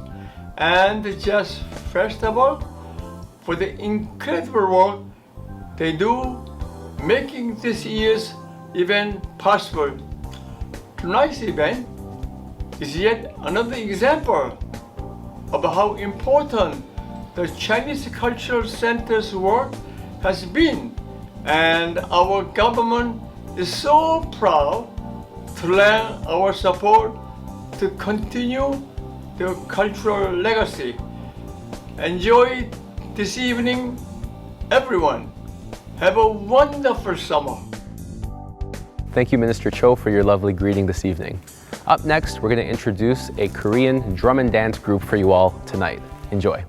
and the Jazz Festival, for the incredible work they do making this year's event possible. Tonight's event is yet another example of how important the Chinese Cultural Center's work has been, and our government is so proud to lend our support to continue their cultural legacy. Enjoy this evening, everyone. Have a wonderful summer. Thank you, Minister Cho, for your lovely greeting this evening. Up next, we're going to introduce a Korean drum and dance group for you all tonight. Enjoy.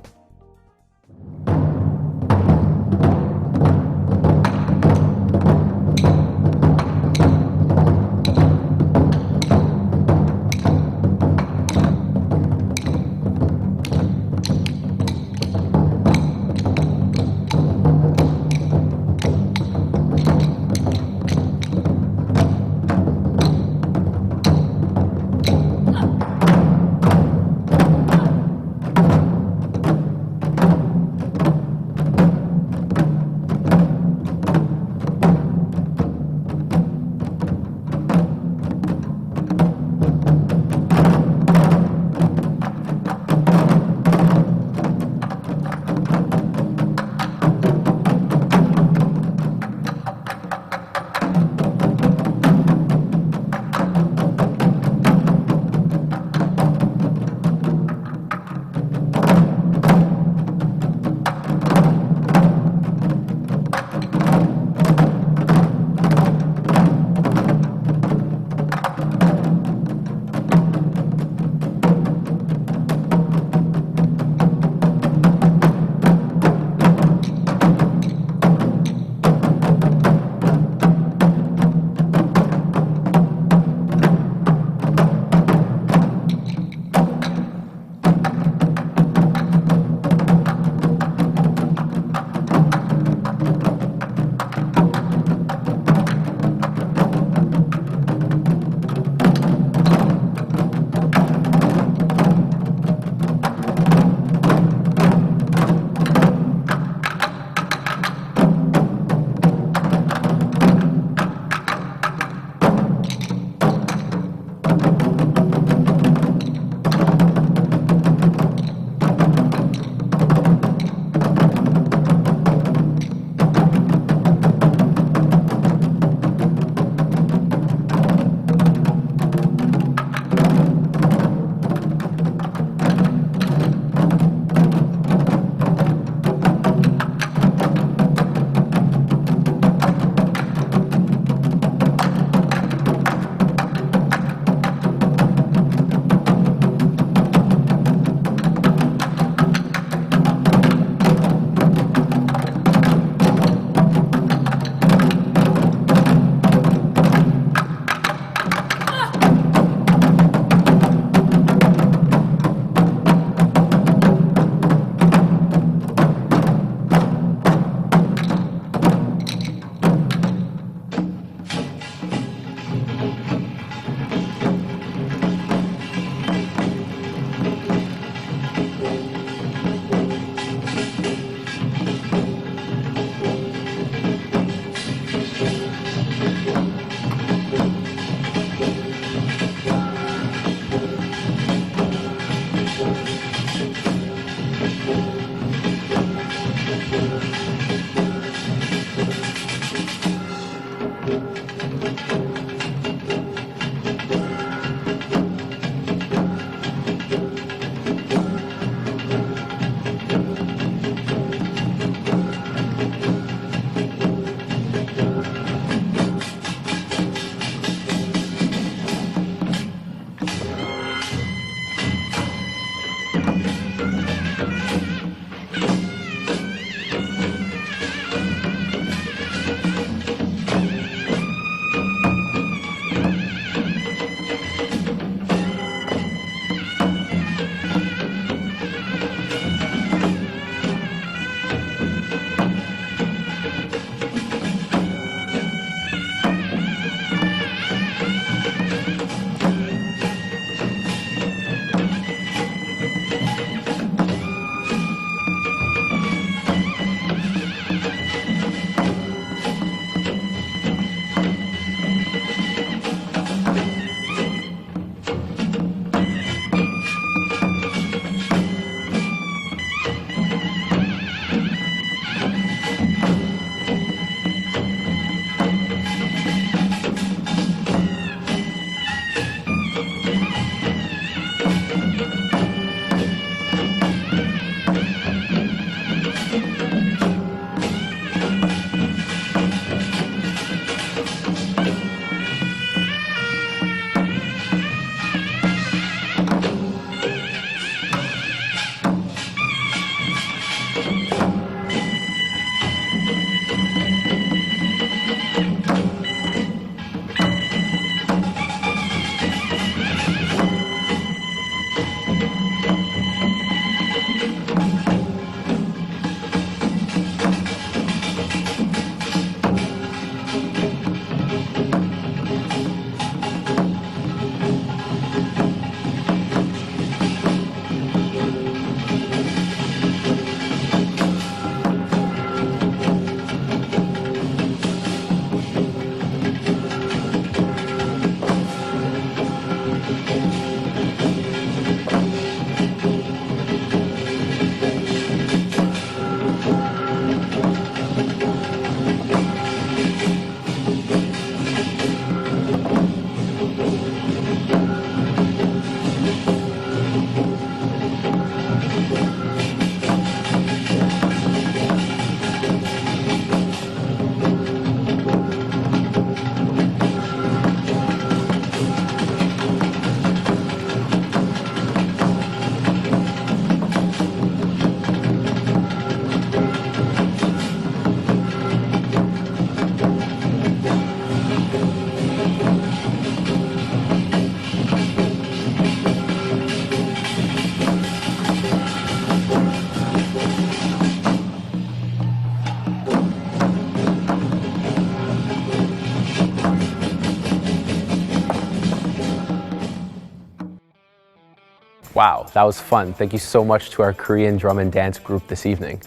Wow, that was fun. Thank you so much to our Korean drum and dance group this evening.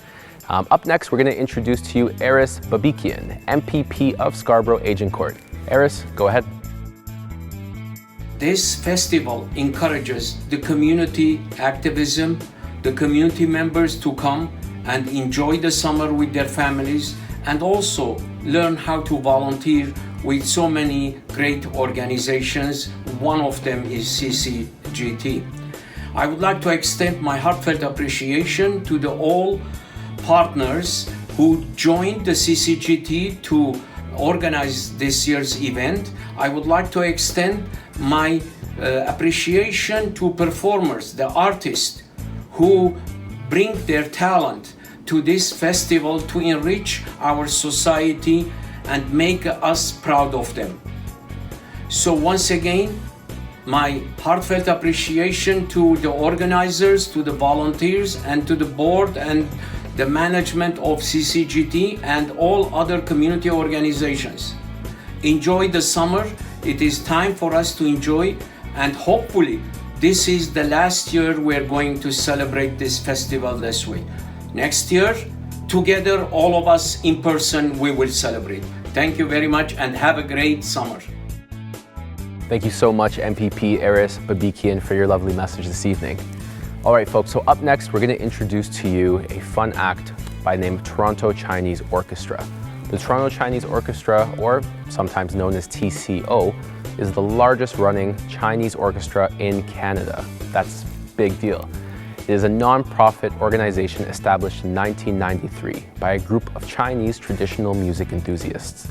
Up next, we're going to introduce to you Eris Babikian, MPP of Scarborough Agincourt. Eris, go ahead. This festival encourages the community activism, the community members to come and enjoy the summer with their families and also learn how to volunteer with so many great organizations. One of them is CCGT. I would like to extend my heartfelt appreciation to all partners who joined the CCGT to organize this year's event. I would like to extend my appreciation to performers, the artists who bring their talent to this festival to enrich our society and make us proud of them. So once again, my heartfelt appreciation to the organizers, to the volunteers, and to the board and the management of CCGT and all other community organizations. Enjoy the summer. It is time for us to enjoy, and hopefully this is the last year we're going to celebrate this festival this way. Next year, together, all of us in person, we will celebrate. Thank you very much and have a great summer. Thank you so much, MPP Eris Babikian, for your lovely message this evening. All right, folks, so up next, we're going to introduce to you a fun act by the name of Toronto Chinese Orchestra. The Toronto Chinese Orchestra, or sometimes known as TCO, is the largest running Chinese orchestra in Canada. That's a big deal. It is a non-profit organization established in 1993 by a group of Chinese traditional music enthusiasts.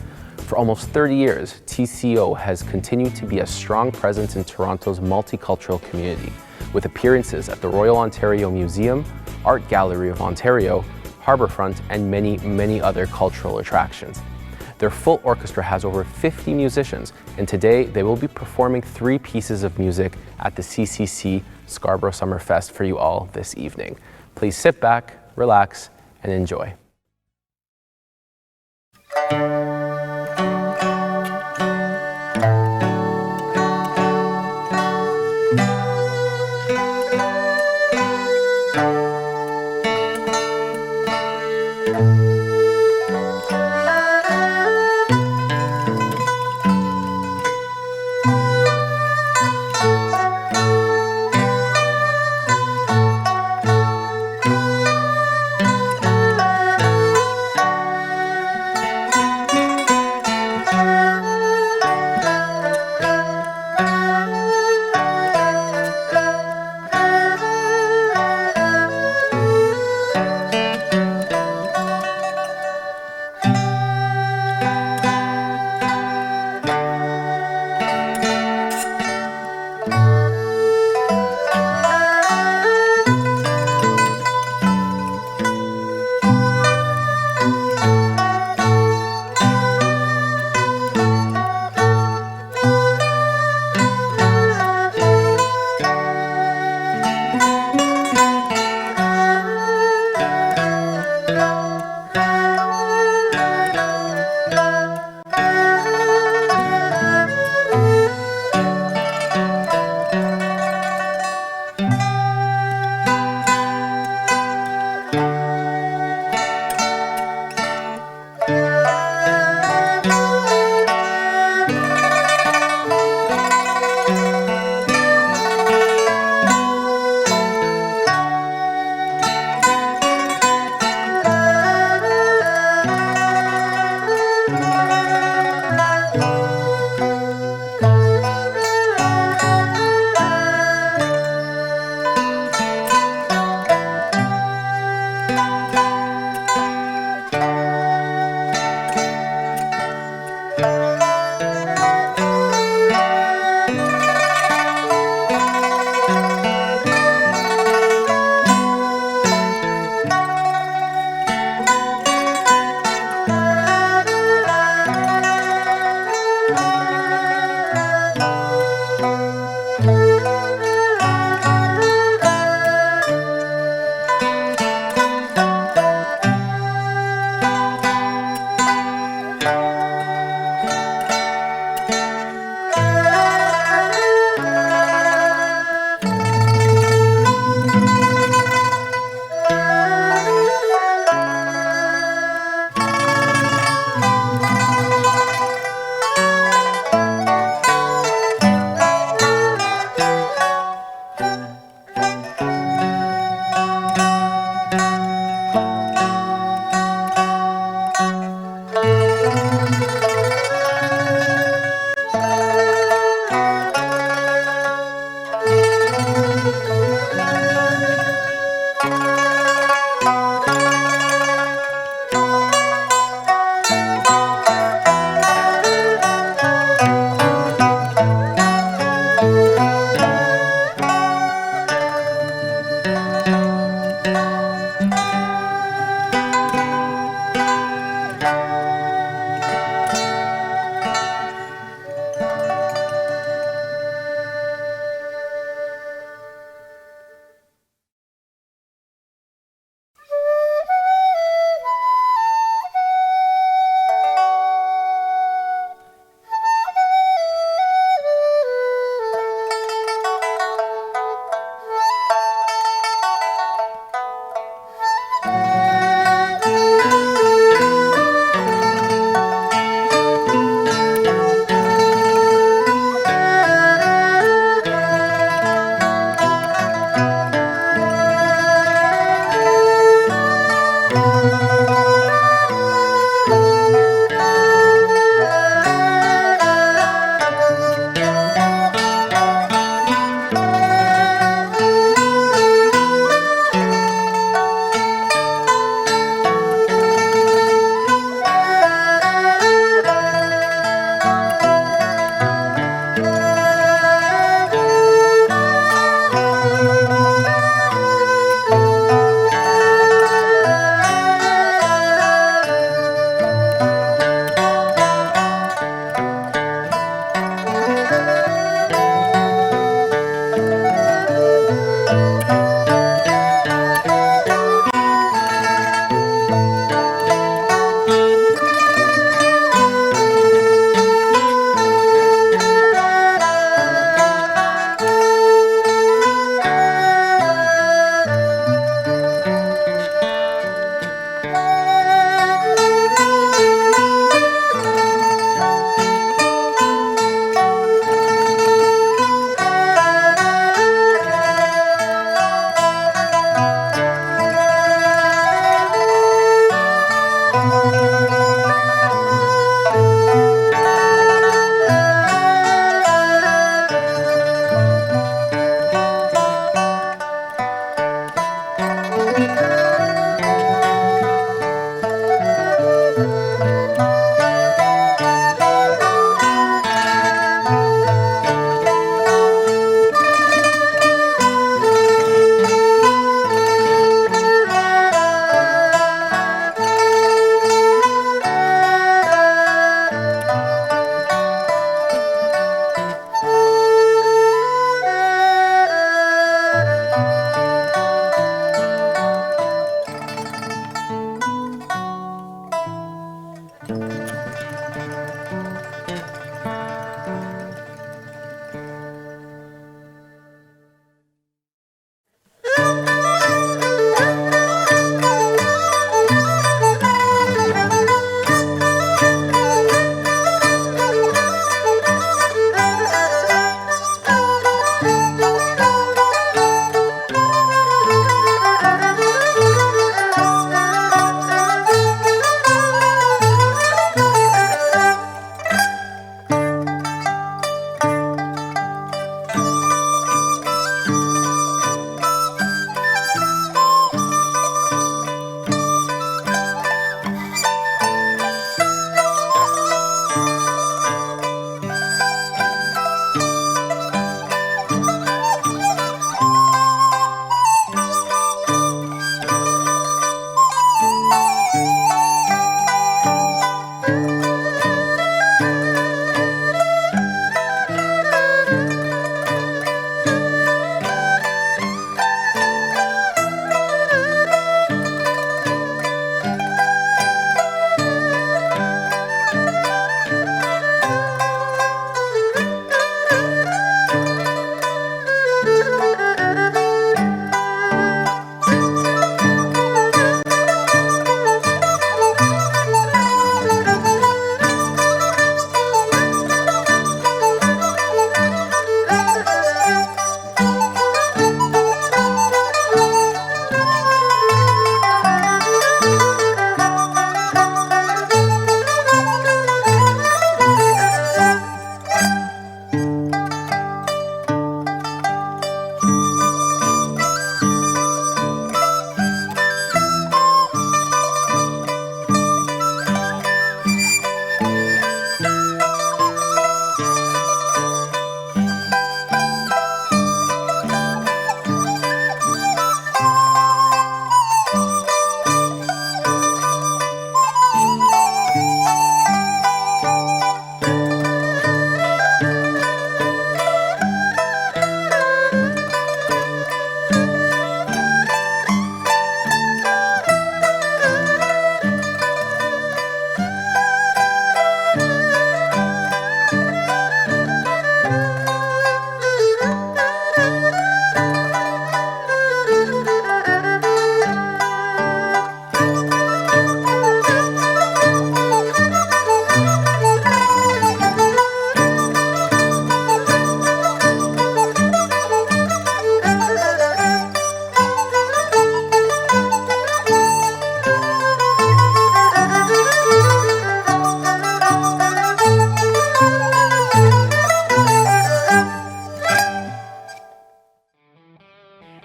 For almost 30 years, TCO has continued to be a strong presence in Toronto's multicultural community, with appearances at the Royal Ontario Museum, Art Gallery of Ontario, Harbourfront, and many, many other cultural attractions. Their full orchestra has over 50 musicians, and today they will be performing 3 pieces of music at the CCC Scarborough SummerFest for you all this evening. Please sit back, relax, and enjoy.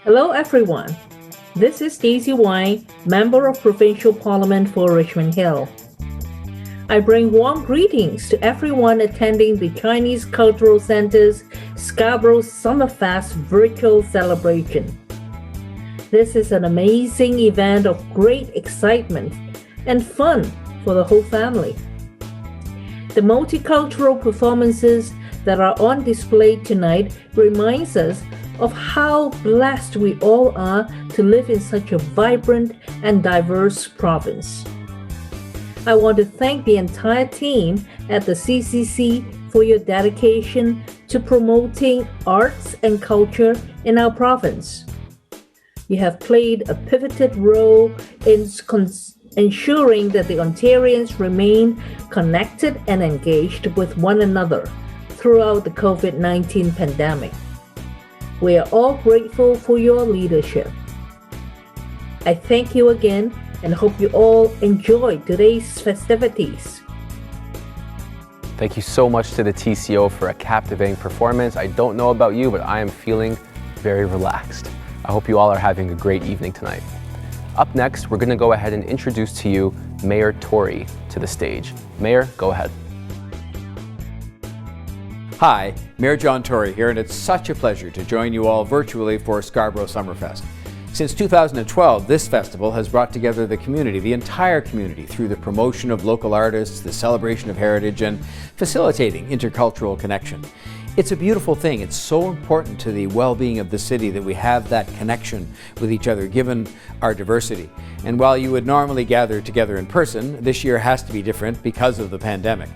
Hello everyone. This is Daisy Wine, Member of Provincial Parliament for Richmond Hill. I bring warm greetings to everyone attending the Chinese Cultural Center's Scarborough SummerFest virtual celebration. This is an amazing event of great excitement and fun for the whole family. The multicultural performances that are on display tonight reminds us of how blessed we all are to live in such a vibrant and diverse province. I want to thank the entire team at the CCC for your dedication to promoting arts and culture in our province. You have played a pivotal role in ensuring that the Ontarians remain connected and engaged with one another throughout the COVID-19 pandemic. We are all grateful for your leadership. I thank you again and hope you all enjoy today's festivities. Thank you so much to the TCO for a captivating performance. I don't know about you, but I am feeling very relaxed. I hope you all are having a great evening tonight. Up next, we're going to go ahead and introduce to you Mayor Tory to the stage. Mayor, go ahead. Hi, Mayor John Tory here, and it's such a pleasure to join you all virtually for Scarborough SummerFest. Since 2012, this festival has brought together the community, the entire community, through the promotion of local artists, the celebration of heritage, and facilitating intercultural connection. It's a beautiful thing. It's so important to the well-being of the city that we have that connection with each other, given our diversity. And while you would normally gather together in person, this year has to be different because of the pandemic.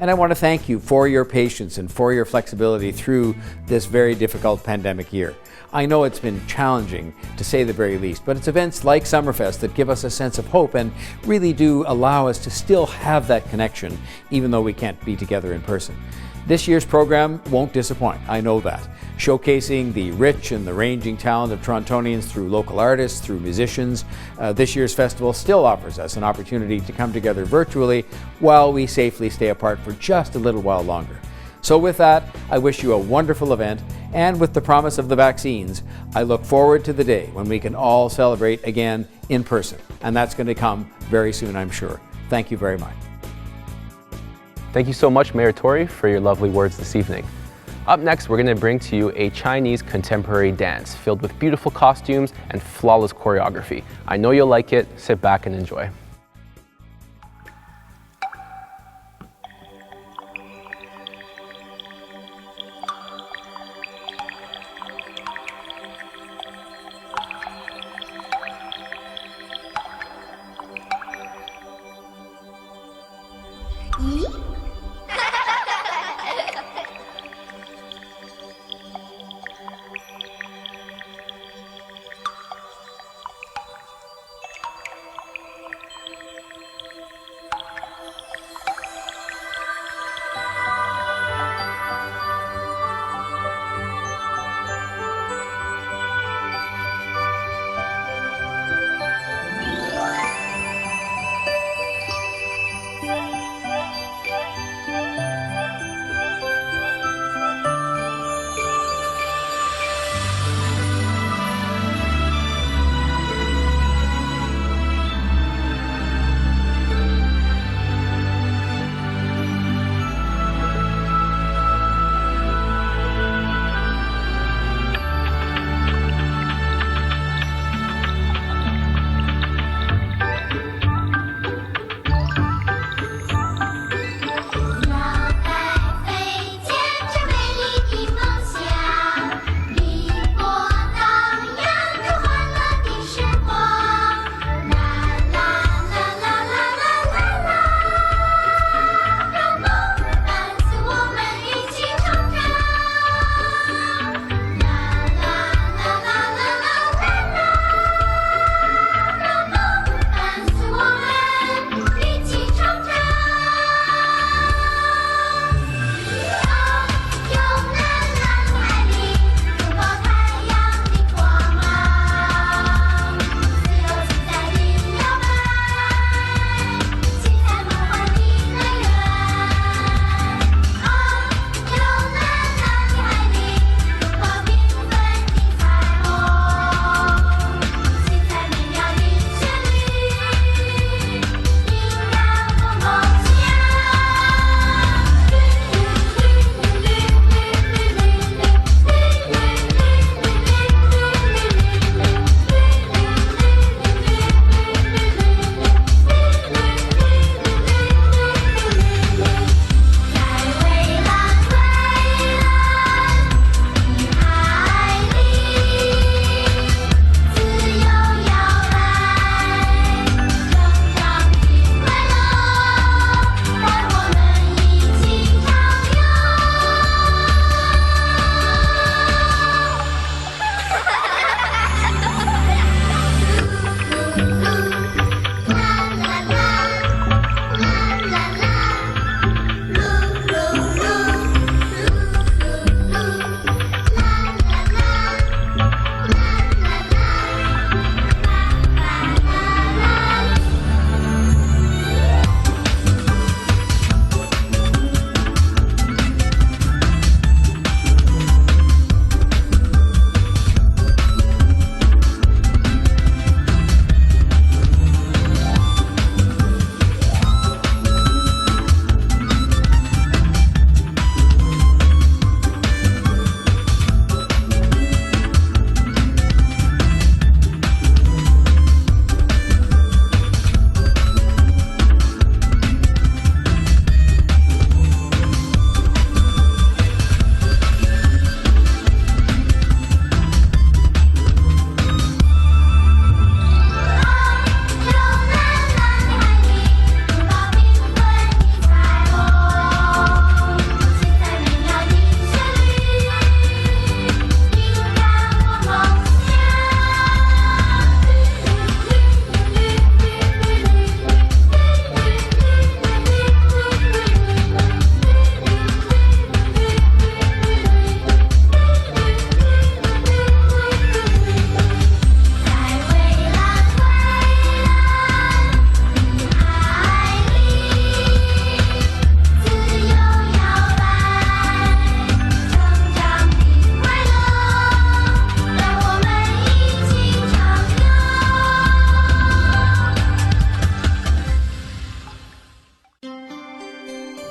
And I want to thank you for your patience and for your flexibility through this very difficult pandemic year. I know it's been challenging, to say the very least, but it's events like SummerFest that give us a sense of hope and really do allow us to still have that connection, even though we can't be together in person. This year's program won't disappoint, I know that. Showcasing the rich and the ranging talent of Torontonians through local artists, through musicians, this year's festival still offers us an opportunity to come together virtually while we safely stay apart for just a little while longer. So with that, I wish you a wonderful event, and with the promise of the vaccines, I look forward to the day when we can all celebrate again in person. And that's going to come very soon, I'm sure. Thank you very much. Thank you so much, Mayor Tory, for your lovely words this evening. Up next, we're going to bring to you a Chinese contemporary dance filled with beautiful costumes and flawless choreography. I know you'll like it. Sit back and enjoy.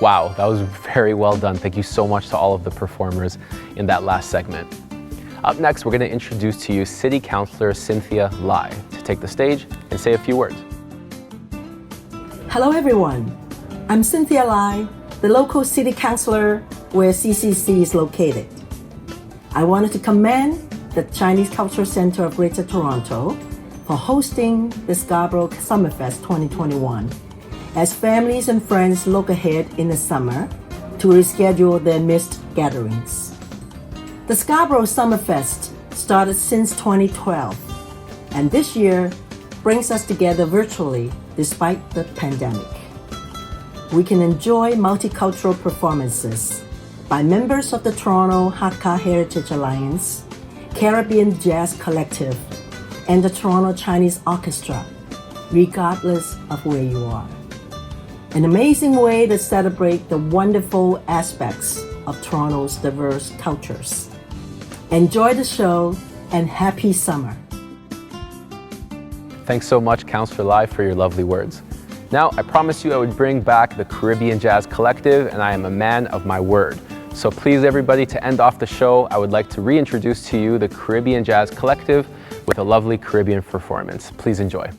Wow, that was very well done. Thank you so much to all of the performers in that last segment. Up next, we're going to introduce to you City Councilor Cynthia Lai to take the stage and say a few words. Hello everyone, I'm Cynthia Lai, the local city councilor where CCC is located. I wanted to commend the Chinese Cultural Center of Greater Toronto for hosting the Scarborough SummerFest 2021 as families and friends look ahead in the summer to reschedule their missed gatherings. The Scarborough SummerFest started since 2012 and this year brings us together virtually despite the pandemic. We can enjoy multicultural performances by members of the Toronto Hakka Heritage Alliance, Caribbean Jazz Collective, and the Toronto Chinese Orchestra, regardless of where you are. An amazing way to celebrate the wonderful aspects of Toronto's diverse cultures. Enjoy the show and happy summer. Thanks so much, Councillor Lai, for your lovely words. Now, I promised you I would bring back the Caribbean Jazz Collective, and I am a man of my word. So please, everybody, to end off the show, I would like to reintroduce to you the Caribbean Jazz Collective with a lovely Caribbean performance. Please enjoy.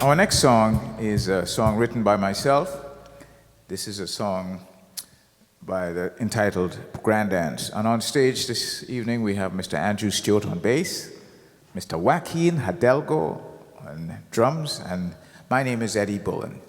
Our next song is a song written by myself. This is a song entitled Grand Dance. And on stage this evening we have Mr. Andrew Stewart on bass, Mr. Joaquin Hidalgo on drums, and my name is Eddie Bullen.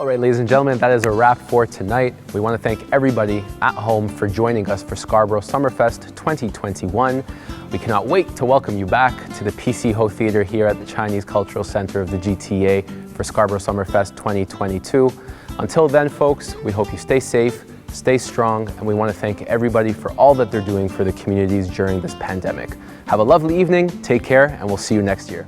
All right, ladies and gentlemen, that is a wrap for tonight. We want to thank everybody at home for joining us for Scarborough SummerFest 2021. We cannot wait to welcome you back to the PC Ho Theatre here at the Chinese Cultural Center of the GTA for Scarborough SummerFest 2022. Until then, folks, we hope you stay safe, stay strong, and we want to thank everybody for all that they're doing for the communities during this pandemic. Have a lovely evening, take care, and we'll see you next year.